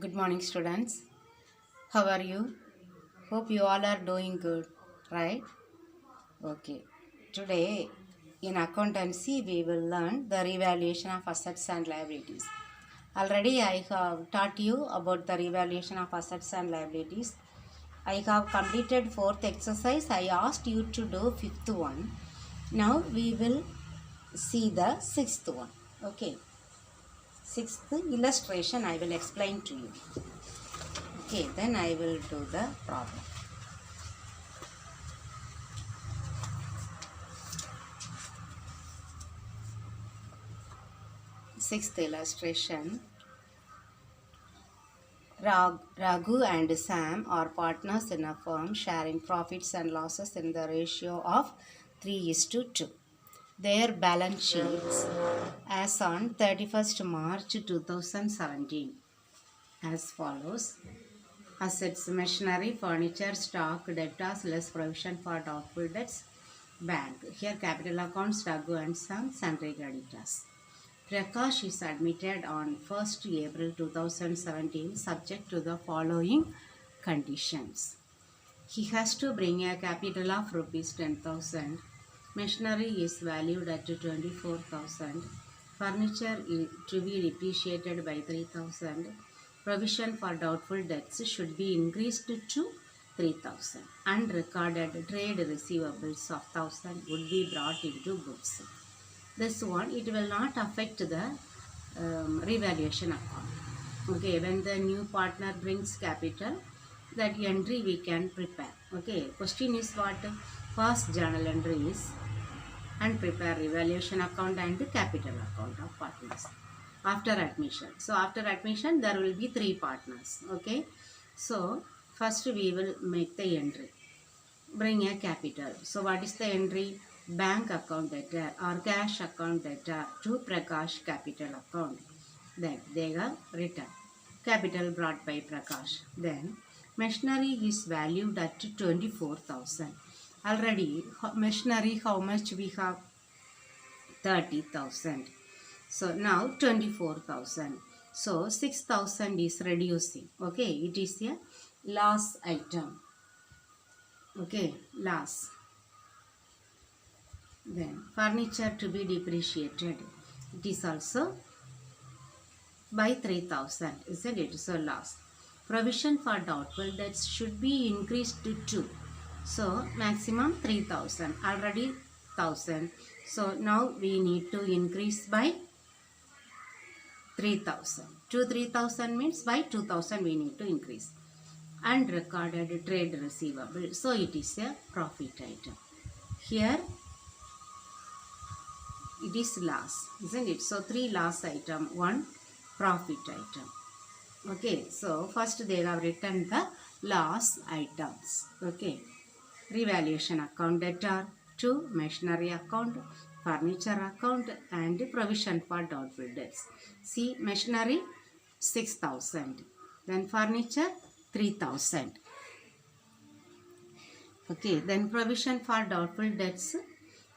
Good morning, students. How are you? Hope you all are doing good, right? Okay. Today, in accountancy, we will learn the revaluation of assets and liabilities. Already, I have taught you about the revaluation of assets and liabilities. I have completed fourth exercise. I asked you to do fifth one. Now, we will see the sixth one. Okay. Sixth illustration I will explain to you. Okay, then I will do the problem. Sixth illustration. Raghu and Sam are partners in a firm sharing profits and losses in the ratio of 3:2. Their balance sheets as on 31st March 2017 as follows. Assets, machinery, furniture, stock, debtors, less provision for doubtful debts, bank. Here capital accounts, Raghu and Sam, sundry creditors. Prakash is admitted on 1st April 2017 subject to the following conditions. He has to bring a capital of rupees 10,000. Machinery is valued at 24,000. Furniture is to be depreciated by 3,000. Provision for doubtful debts should be increased to 3,000. Unrecorded trade receivables of 1,000 would be brought into books. This one, it will not affect the revaluation account. Okay, when the new partner brings capital, that entry we can prepare. Okay, question is what? First journal entries and prepare revaluation account and capital account of partners after admission. So after admission there will be 3 partners. Okay, so first we will make the entry. Bring a capital. So what is the entry? Bank account debtor or cash account debtor to Prakash capital account. Then they are written. Capital brought by Prakash. Then machinery is valued at 24,000. Already machinery how much we have? 30,000. So now 24,000. So 6,000 is reducing. Okay, it is a loss item. Okay, loss. Then furniture to be depreciated. It is also by 3,000, isn't it? So loss. Provision for doubtful debts should be increased to 2. So maximum 3,000. Already 1,000. So now we need to increase by 3,000. 3,000 means by 2,000 we need to increase. Unrecorded trade receivable. So it is a profit item. Here it is loss, isn't it? So 3 loss item, 1 profit item. Okay, so first they have written the loss items. Okay, revaluation account debtor, 2 machinery account, furniture account and provision for doubtful debts. See, machinery 6,000, then furniture 3,000. Okay, then provision for doubtful debts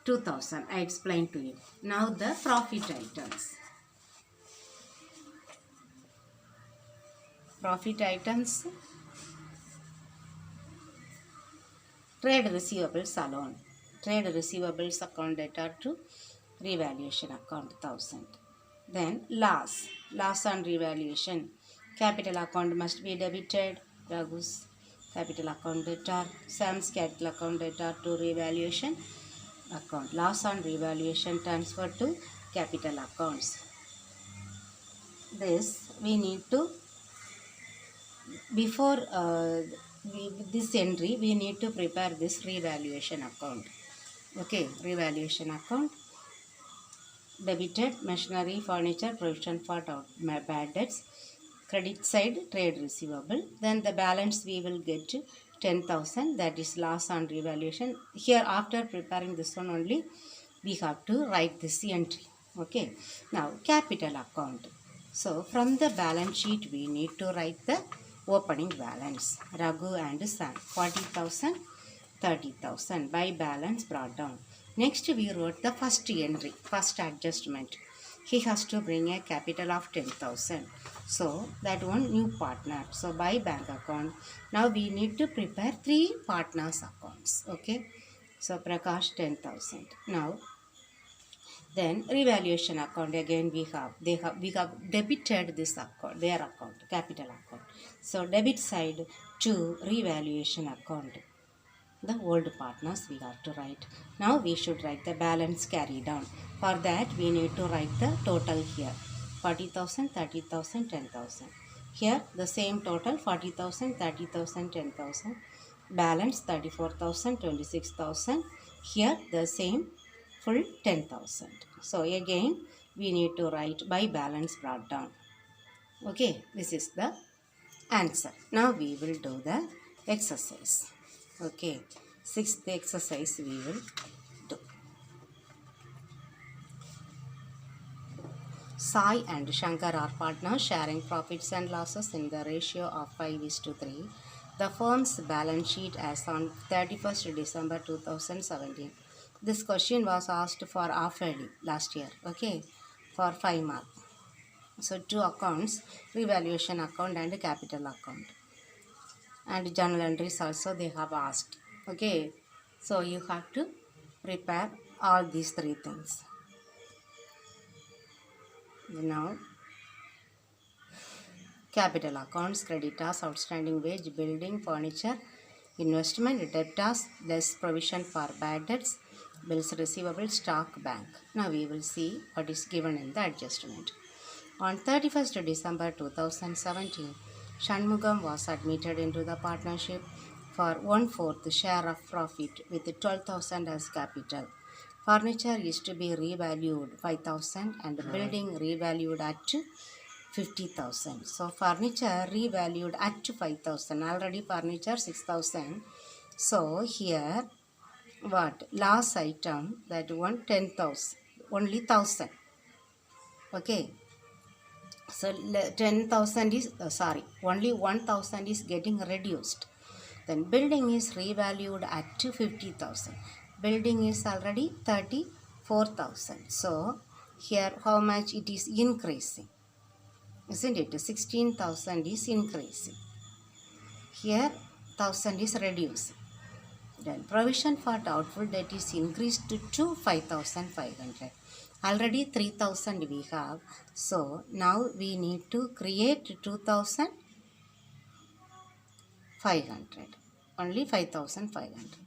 2,000. I explained to you. Now the profit items. Profit items. Trade receivables alone. Trade receivables account debtor to revaluation account 1,000. Then loss. Loss on revaluation. Capital account must be debited. Raghu's capital account debtor. Sam's capital account debtor to revaluation account. Loss on revaluation transfer to capital accounts. This we need to, before this entry we need to prepare this revaluation account. Okay, revaluation account. Debited machinery, furniture, provision for bad debts. Credit side trade receivable. Then the balance we will get 10,000, that is loss on revaluation. Here after preparing this one only we have to write this entry. Okay, now capital account. So from the balance sheet we need to write the opening balance. Raghu and Sam 40,000, 30,000 by balance brought down. Next we wrote the first entry, first adjustment. he has to bring a capital of 10,000. So that one new partner. So by bank account, now we need to prepare 3 partners accounts. Okay. So Prakash 10,000. Now then revaluation account again we have debited this account, their account, capital account. So debit side to revaluation account, the old partners we have to write. Now we should write the balance carried on. For that we need to write the total here, 40,000, 30,000, 10,000. Here the same total, 40,000, 30,000, 10,000. Balance 34,000, 26,000. Here the same full 10,000. So again we need to write by balance brought down. Okay, this is the answer. Now we will do the exercise. Okay, sixth exercise we will do. Sai and Shankar are partners sharing profits and losses in the ratio of 5:3. The firm's balance sheet as on 31st December 2017. This question was asked for half-yearly last year, okay, for 5 marks. So 2 accounts, revaluation account and capital account. And journal entries also they have asked, okay. So you have to prepare all these 3 things. Now, capital accounts, creditors, outstanding wage, building, furniture, investment, debtors, less provision for bad debts, bills receivable, stock, bank. Now we will see what is given in the adjustment. On 31st December 2017, Shanmugam was admitted into the partnership for 1/4 share of profit with 12,000 as capital. Furniture is to be revalued 5,000 and building revalued at 50,000. So furniture revalued at 5,000. Already furniture 6,000. So here what? Last item, that one 10,000. Only 1,000. Okay. So 10,000 is, only 1,000 is getting reduced. Then building is revalued at 50,000. Building is already 34,000. So here how much it is increasing? Isn't it? 16,000 is increasing. Here 1,000 is reducing. Then provision for doubtful debt is increased to 5,500. Already 3,000 we have. So now we need to create 2,500. Only 5,500.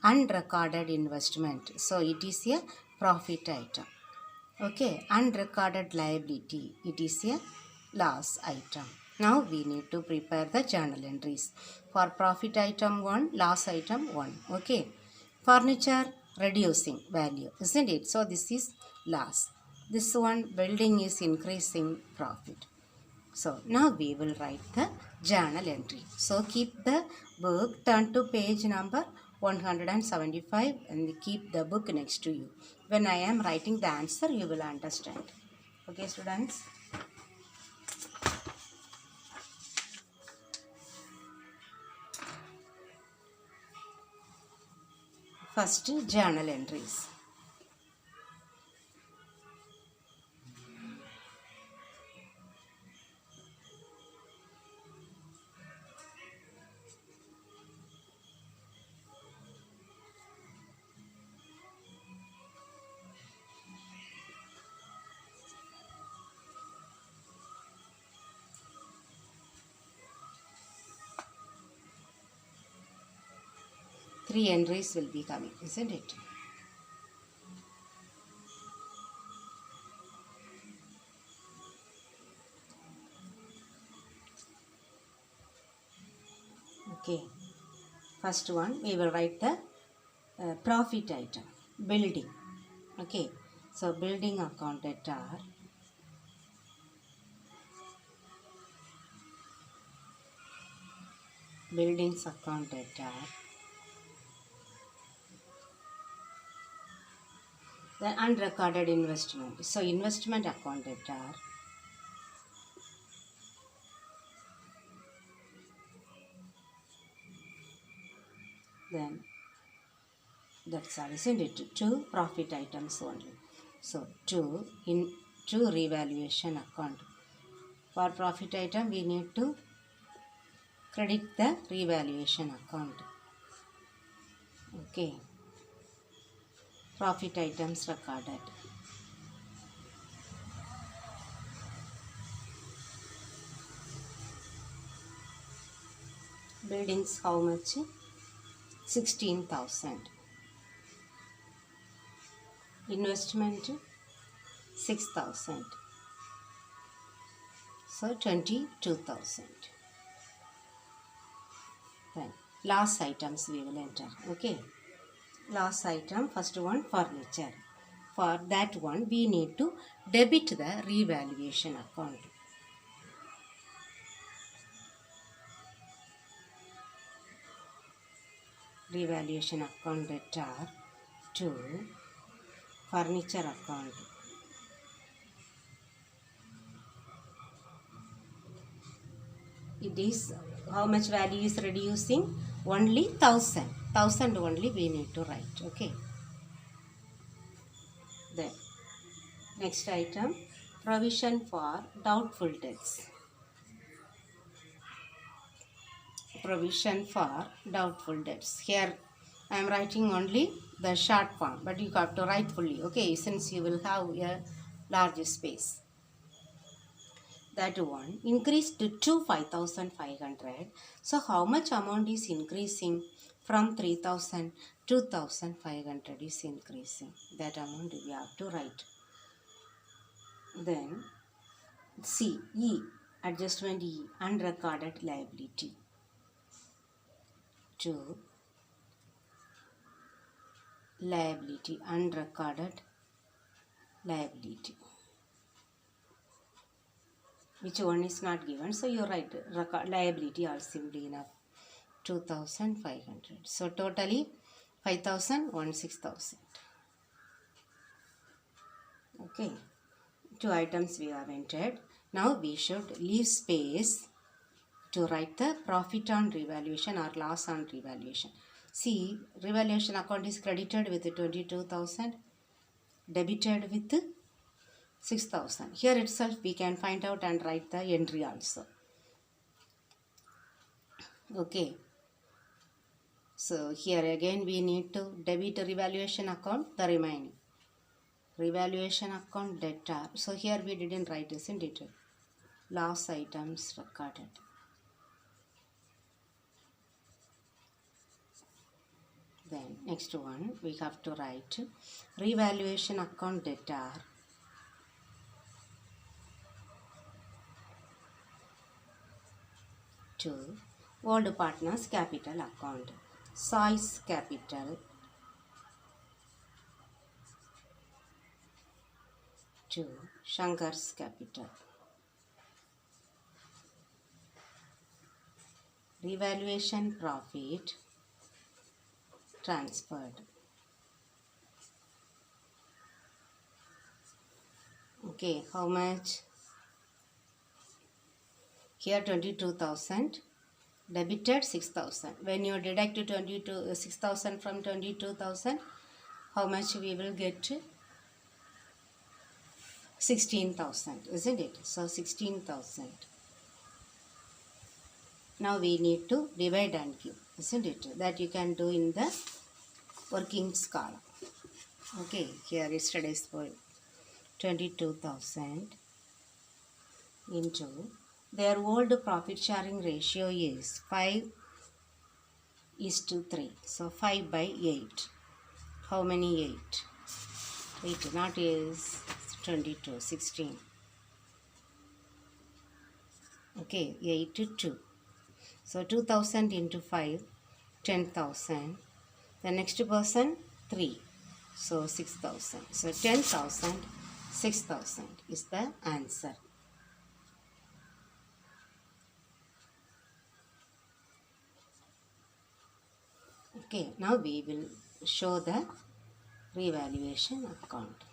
Unrecorded investment. So it is a profit item. Okay. Unrecorded liability. It is a loss item. Now we need to prepare the journal entries. For profit item 1, loss item 1. Okay. Furniture reducing value, isn't it? So this is loss. This one building is increasing profit. So now we will write the journal entry. So keep the book, turn to page number 175 and keep the book next to you. When I am writing the answer, you will understand. Okay, students. First, journal entries. Three entries will be coming, isn't it? Okay. First one, we will write the profit item, building. Okay. So building account debtor. Buildings account debtor. The unrecorded investment. So investment account debtor. Then that's all, isn't it? 2 profit items only. So 2 in to revaluation account. For profit item, we need to credit the revaluation account. Okay. Profit items recorded. Buildings how much? 16,000. Investment 6,000. So 22,000. Then last items we will enter. Okay. Last item, first one, furniture. For that one we need to debit the revaluation account. Revaluation account debtor to furniture account. It is how much value is reducing? Only 1,000. 1,000 only we need to write. Okay. Then next item, provision for doubtful debts. Provision for doubtful debts. Here I am writing only the short form, but you have to write fully. Okay, since you will have a large space. That one increased to 5,500. So how much amount is increasing? From 3,000 to 2,500 is increasing. That amount we have to write. Then C, E, adjustment E, unrecorded liability. To liability, unrecorded liability. Which one is not given? So you write liability or simply enough. 2,500. So totally 5,000, 6,000. Okay. 2 items we have entered. Now we should leave space to write the profit on revaluation or loss on revaluation. See, revaluation account is credited with 22,000, debited with 6,000. Here itself we can find out and write the entry also. Okay. So here again we need to debit revaluation account, the remaining. Revaluation account debtor. So here we didn't write, isn't it? Loss items recorded. Then next one we have to write revaluation account debtor to old partners capital account. Size capital to Shankar's capital. Revaluation profit transferred. Okay, how much? Here 22,000, debited 6,000. When you deduct 6,000 from 22,000, how much we will get? 16,000, isn't it? So 16,000. Now we need to divide and give, isn't it? That you can do in the working column. Okay, here yesterday's for 22,000 into their old profit sharing ratio is 5:3. So 5 by 8. How many 8? 8 not is 22, 16. Okay, 8 to 2. So 2,000 into 5, 10,000. The next person 3. So 6,000. So 10,000, 6,000 is the answer. Okay, now we will show the revaluation account.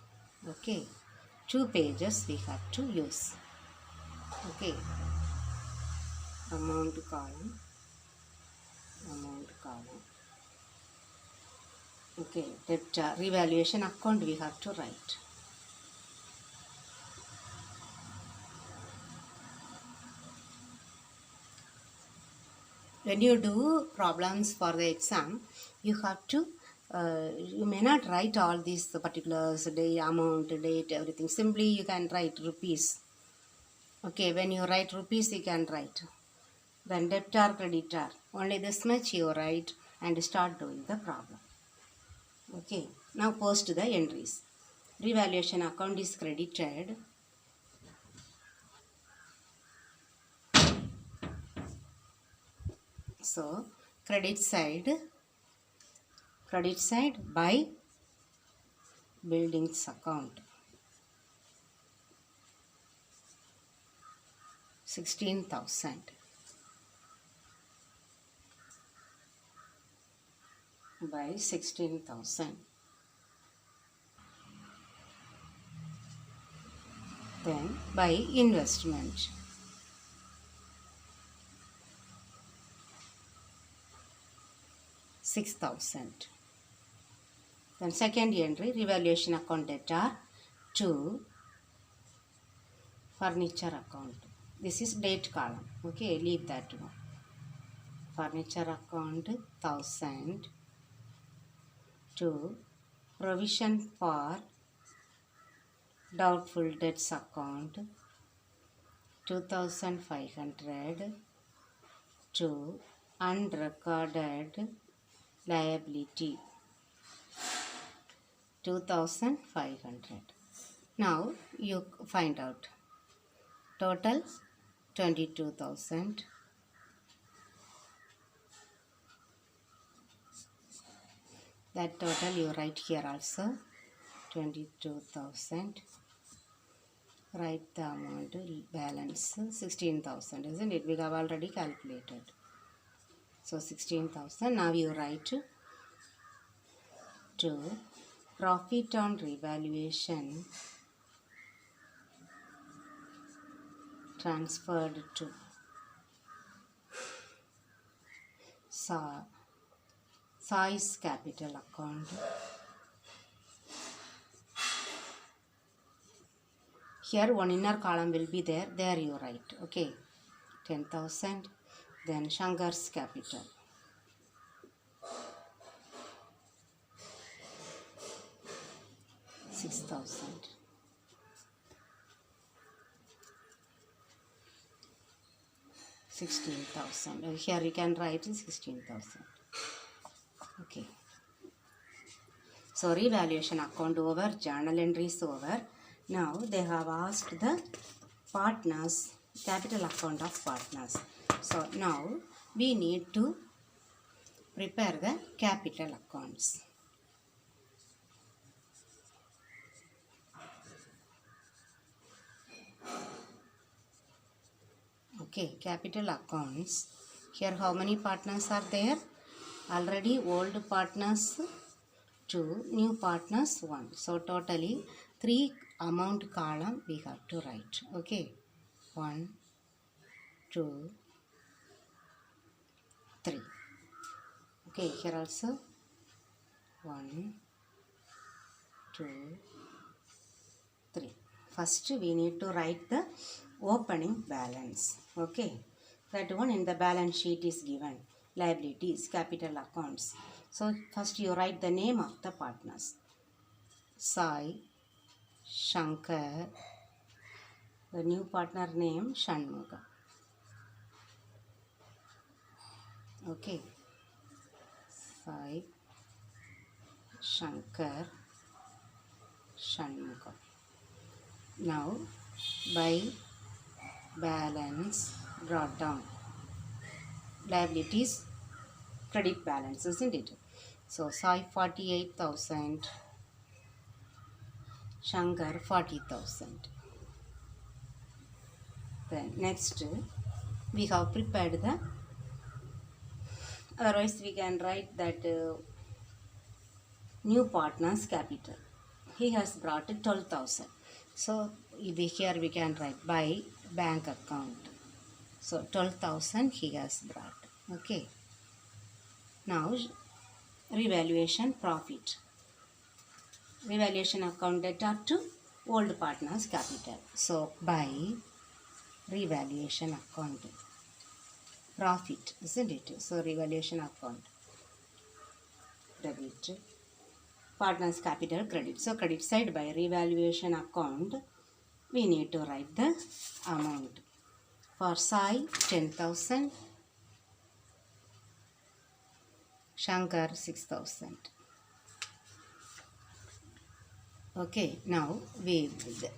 Okay, 2 pages we have to use. Okay, amount column. Okay, that revaluation account we have to write. when you do problems for the exam, you have to, you may not write all these particulars, day, amount, date, everything. Simply you can write rupees. Okay, when you write rupees, you can write. Then debtor, creditor. Only this much you write and start doing the problem. Okay, now post the entries. Revaluation account is credited. So, credit side by buildings account. 16,000 by 16,000. Then by investment. $6,000. Then second entry, revaluation account debtor to furniture account. This is date column. Okay, leave that one. Furniture account 1,000 to provision for doubtful debts account 2,500 to unrecorded liability 2,500. Now you find out total 22,000. That total you write here also 22,000. Write the amount balance 16,000, isn't it? We have already calculated. So 16,000. Now you write to profit on revaluation transferred to size capital account. Here one inner column will be there. There you write. Okay. 10,000. Then Shankar's capital. 6,000. 16,000. Here you can write 16,000. Okay. So revaluation account over, journal entries over. Now they have asked the partners, capital account of partners. So now we need to prepare the capital accounts. Okay, capital accounts. Here how many partners are there? Already old partners 2, new partners 1. So totally 3 amount column we have to write. Okay, 1, 2, 3. Okay, here also 1, 2, 3. First we need to write the opening balance. Okay, that one in the balance sheet is given. Liabilities, capital accounts. So first you write the name of the partners. Sai, Shankar, the new partner name Shanmuga. Okay, Sai, Shankar, Shanmuga. Now by balance brought down. Liabilities, credit balance, isn't it? So Sai 48,000, Shankar 40,000. Then next we have prepared the, otherwise we can write that new partner's capital. He has brought 12,000. So here we can write by bank account. So 12,000 he has brought. Okay. Now revaluation profit. Revaluation account debtor to old partner's capital. So by revaluation account profit, isn't it? So revaluation account, debit, partner's capital, credit. So credit side by revaluation account, we need to write the amount. For Sai, 10,000. Shankar, 6,000. Okay, now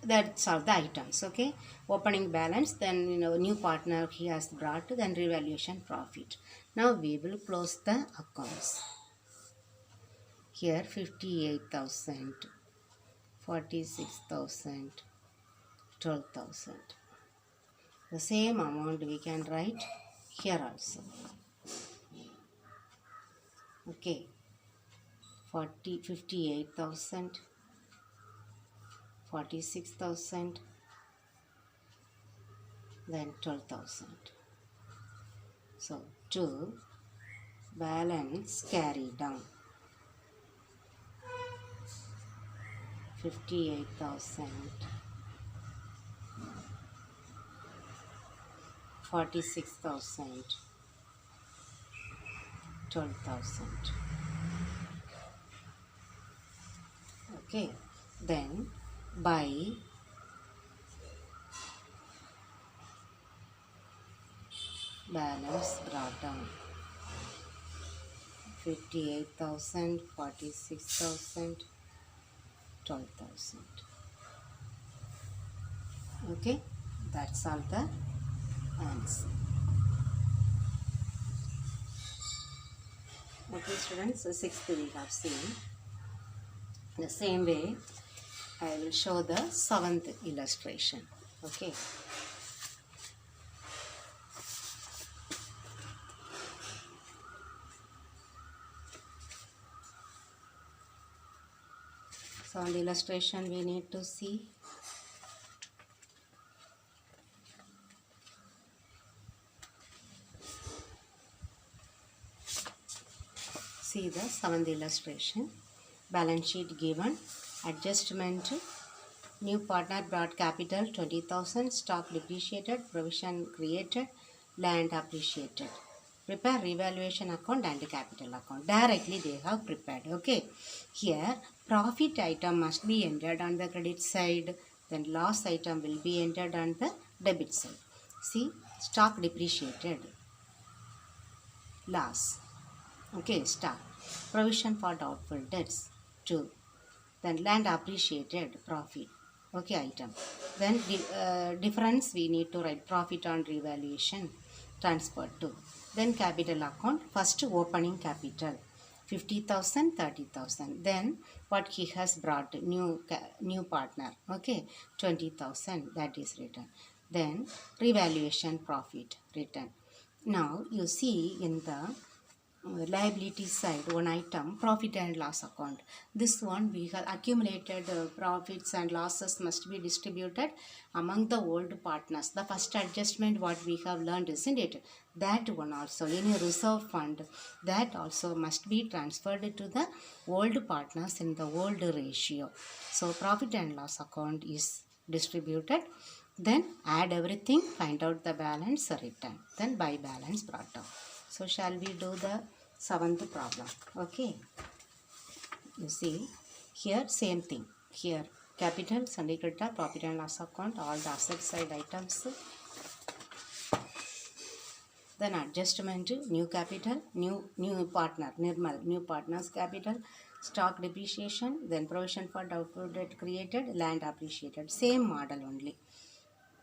that's all the items. Okay, opening balance, then new partner he has brought, then revaluation profit. Now we will close the accounts. Here 58,000, 46,000, 12,000. The same amount we can write here also. Okay, 58,000, 46,000, then 12,000. So to balance carry down, 58,000, 46,000, 12,000. Okay, then by balance brought down, 58,000, 46,000, 12,000. Okay, that's all the answer. Okay students, so sixth we have seen. The same way I will show the seventh illustration. Okay. So on the illustration we need to see the seventh illustration. Balance sheet given, adjustment, new partner brought capital 20,000, stock depreciated, provision created, land appreciated. Prepare revaluation account and capital account. Directly they have prepared. Okay. Here profit item must be entered on the credit side, then loss item will be entered on the debit side. See, stock depreciated, loss. Okay, stock. Provision for doubtful debts, 2. Then land appreciated, profit. Okay, item. Then difference we need to write profit on revaluation, transfer to. Then capital account, first opening capital, 50,000, 30,000. Then what he has brought, new partner, okay, 20,000, that is written. Then revaluation profit written. Now you see in the liability side, one item, profit and loss account. This one we have accumulated profits and losses must be distributed among the old partners. The first adjustment what we have learned, isn't it? That one also, any reserve fund, that also must be transferred to the old partners in the old ratio. So profit and loss account is distributed. Then add everything, find out the balance, return. Then by balance brought down. So shall we do the seventh problem? Okay. You see, here same thing. Here capital, sundry creditor, profit and loss account, all the asset side items. Then adjustment, new capital, new partner, Nirmal, new partner's capital, stock depreciation, then provision for doubtful debt created, land appreciated. Same model only.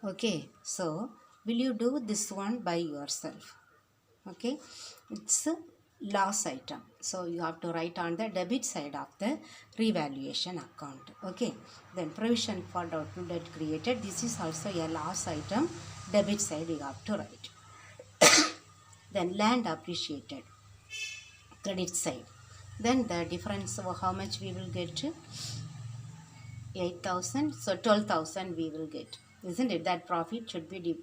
Okay. So will you do this one by yourself? Okay, it's a loss item, so you have to write on the debit side of the revaluation account. Okay, then provision for doubtful debt created, this is also a loss item, debit side you have to write. Then land appreciated, credit side. Then the difference of how much we will get, 8,000, so 12,000 we will get, isn't it? That profit should be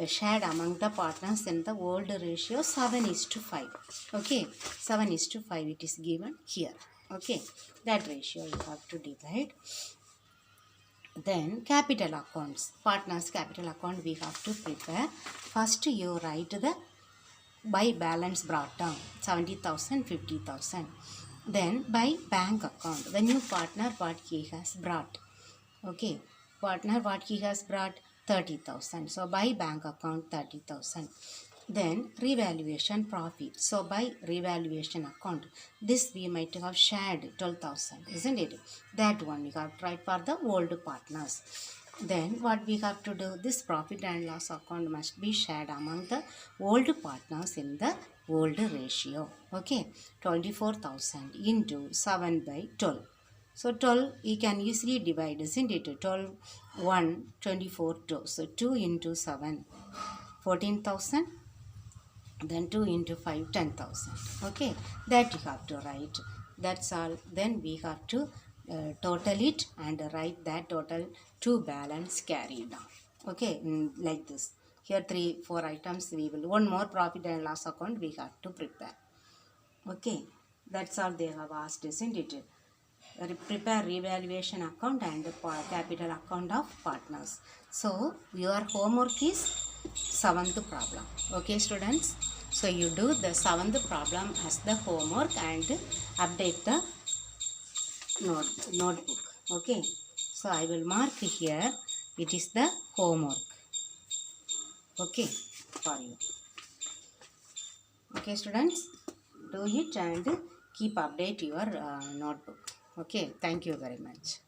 shared among the partners in the old ratio 7:5. Okay, 7:5 it is given here. Okay, that ratio you have to divide. Then capital accounts, partners capital account we have to prepare. First you write the by balance brought down 70,000, 50,000. Then by bank account, the new partner what he has brought. Okay, partner what he has brought 30,000. So by bank account 30,000. Then revaluation profit. So by revaluation account, this we might have shared 12,000, isn't it? That one we have tried for the old partners. Then what we have to do, this profit and loss account must be shared among the old partners in the old ratio. Okay, 24,000 into 7 by 12. So 12 you can easily divide, isn't it? 12, 1, 24, 2. So 2 into 7, 14,000. Then 2 into 5, 10,000. Okay, that you have to write. That's all. Then we have to total it and write that total to balance carried down. Okay, like this. Here 3, 4 items we will. One more profit and loss account we have to prepare. Okay, that's all they have asked, isn't it? Prepare revaluation account and capital account of partners. So your homework is 7th problem. Okay students, so you do the 7th problem as the homework and update the notebook. Okay, so I will mark here it is the homework. Okay, for you. Okay students, do it and keep update your notebook. Okay, thank you very much.